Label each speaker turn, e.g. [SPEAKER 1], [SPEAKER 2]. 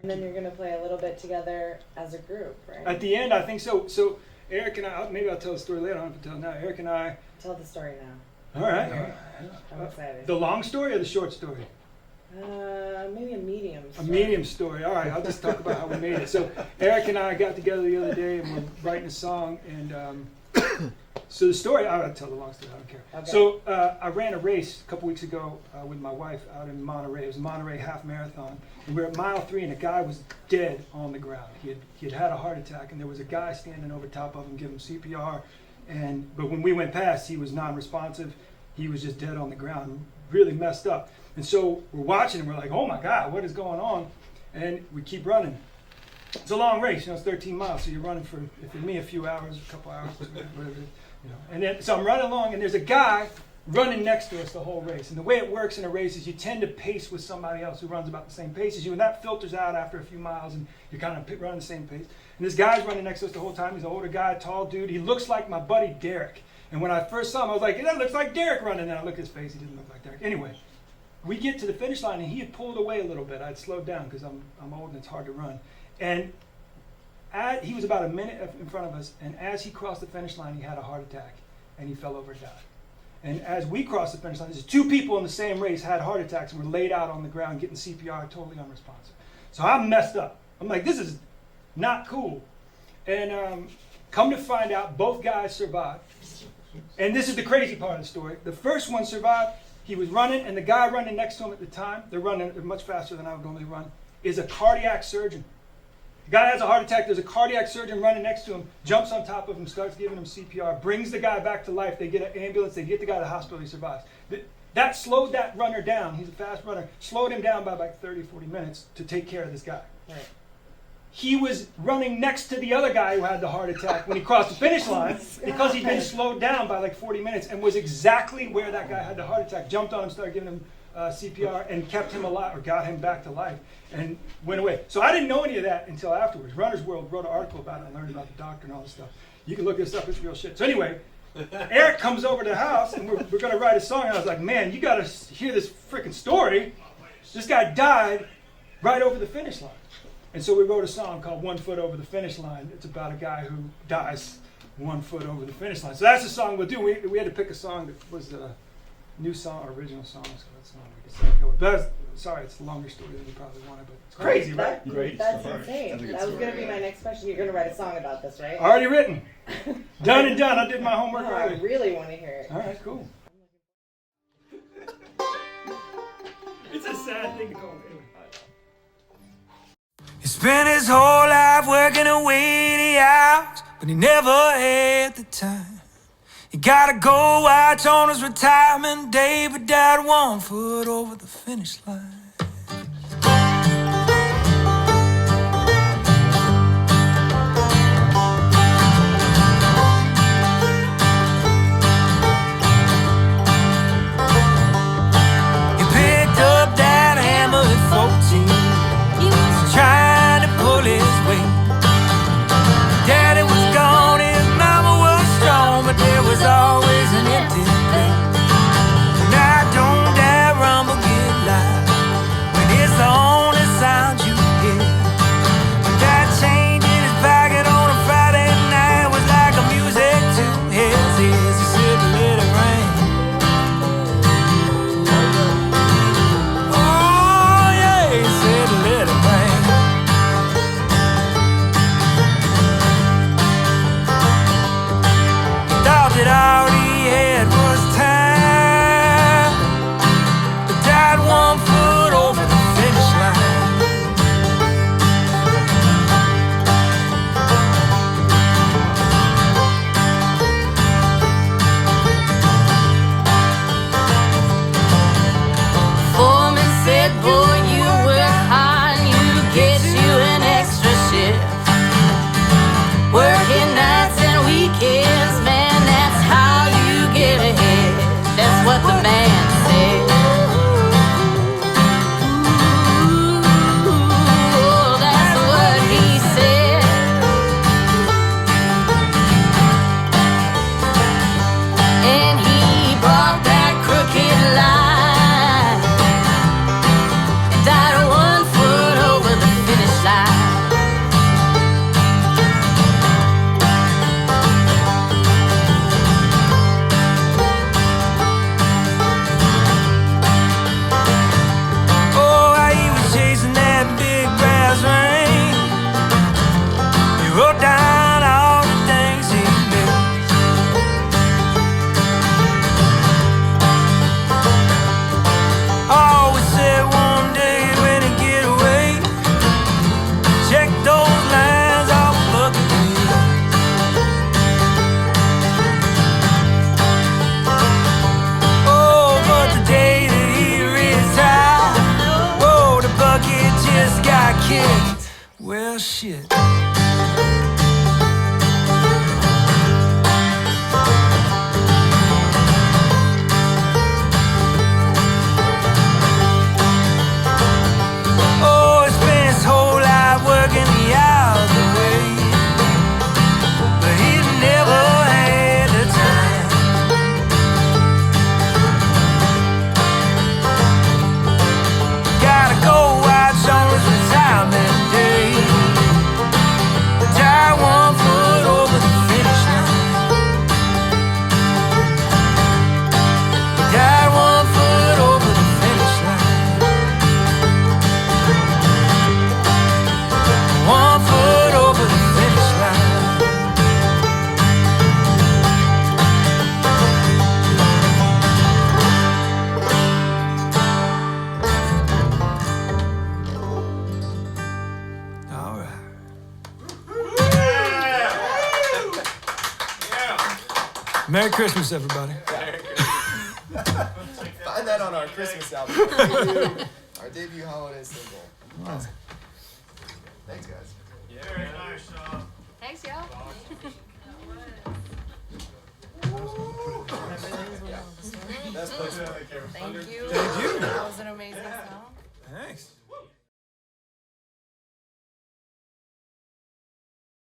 [SPEAKER 1] And then you're going to play a little bit together as a group, right?
[SPEAKER 2] At the end, I think so. So Eric and I, maybe I'll tell the story later. I don't have to tell it now. Eric and I.
[SPEAKER 1] Tell the story now.
[SPEAKER 2] All right.
[SPEAKER 1] I'm excited.
[SPEAKER 2] The long story or the short story?
[SPEAKER 1] Maybe a medium story.
[SPEAKER 2] A medium story. All right, I'll just talk about how we made it. So Eric and I got together the other day and we're writing a song. And so the story, I'll tell the long story, I don't care.
[SPEAKER 1] Okay.
[SPEAKER 2] So I ran a race a couple weeks ago with my wife out in Monterey. It was a Monterey half marathon. And we were at mile 3 and a guy was dead on the ground. He had had a heart attack and there was a guy standing over top of him giving him CPR. But when we went past, he was non-responsive. He was just dead on the ground, really messed up. And so we're watching and we're like, oh my God, what is going on? And we keep running. It's a long race, it's 13 miles, so you're running for me, a few hours, a couple hours, whatever, And then, so I'm running along, and there's a guy running next to us the whole race. And the way it works in a race is you tend to pace with somebody else who runs about the same pace as you, and that filters out after a few miles, and you're kind of running the same pace. And this guy's running next to us the whole time. He's an older guy, tall dude. He looks like my buddy Derek. And when I first saw him, I was like, that looks like Derek running. And then I looked at his face, he didn't look like Derek. Anyway, we get to the finish line, and he had pulled away a little bit. I'd slowed down because I'm old and it's hard to run. And he was about a minute in front of us, and as he crossed the finish line, he had a heart attack, and he fell over and died. And as we crossed the finish line, there's 2 people in the same race had heart attacks and were laid out on the ground getting CPR, totally unresponsive. So I'm messed up. I'm like, this is not cool. And come to find out, both guys survived. And this is the crazy part of the story. The first one survived. He was running, and the guy running next to him at the time, they're much faster than I would normally run, is a cardiac surgeon. The guy has a heart attack, there's a cardiac surgeon running next to him, jumps on top of him, starts giving him CPR, brings the guy back to life, they get an ambulance, they get the guy to the hospital, he survives. That slowed that runner down, he's a fast runner, slowed him down by like 30, 40 minutes to take care of this guy. Right. He was running next to the other guy who had the heart attack when he crossed the finish line because he'd been slowed down by like 40 minutes and was exactly where that guy had the heart attack, jumped on him, started giving him CPR and kept him alive or got him back to life and went away. So I didn't know any of that until afterwards. Runner's World wrote an article about it. I learned about the doctor and all this stuff. You can look this up, it's real shit. So anyway, Eric comes over to the house and we're going to write a song. And I was like, man, you got to hear this freaking story. This guy died right over the finish line. And so we wrote a song called 1 Foot Over the Finish Line. It's about a guy who dies 1 foot over the finish line. So that's the song we'll do. We had to pick a song that was a new song, original song. So that's not we decided to go with. But sorry, it's a longer story than you probably wanted, but it's crazy, right?
[SPEAKER 1] Great. That's insane. That was going to be my next question. You're going to write a song about this, right?
[SPEAKER 2] Already written. Done and done. I did my homework already.
[SPEAKER 1] I really want to hear it.
[SPEAKER 2] All right, cool. It's a sad thing to go anyway.
[SPEAKER 3] He spent his whole life working away the hours, but he never had the time. He got a gold watch on his retirement day, but died 1 foot over the finish line. He picked up that hammer at 14. He was trying to pull his weight. Daddy was gone, his mama was strong, but there was always an empty plate. And I don't dare rumble, get loud. shit. Oh, he spent his whole life working the hours away, but he never had the time. Gotta go watch on his retirement day. Tie 1 foot over the finish line. Got 1 foot over the finish line. 1 foot over the finish line. All right. Merry Christmas, everybody.
[SPEAKER 4] Find that on our Christmas album. Our debut holiday single. Awesome. Thanks, guys.
[SPEAKER 5] Very nice,
[SPEAKER 6] Thanks, y'all.
[SPEAKER 4] Best place for the camera.
[SPEAKER 6] Thank you. That was an amazing song.
[SPEAKER 3] Thanks.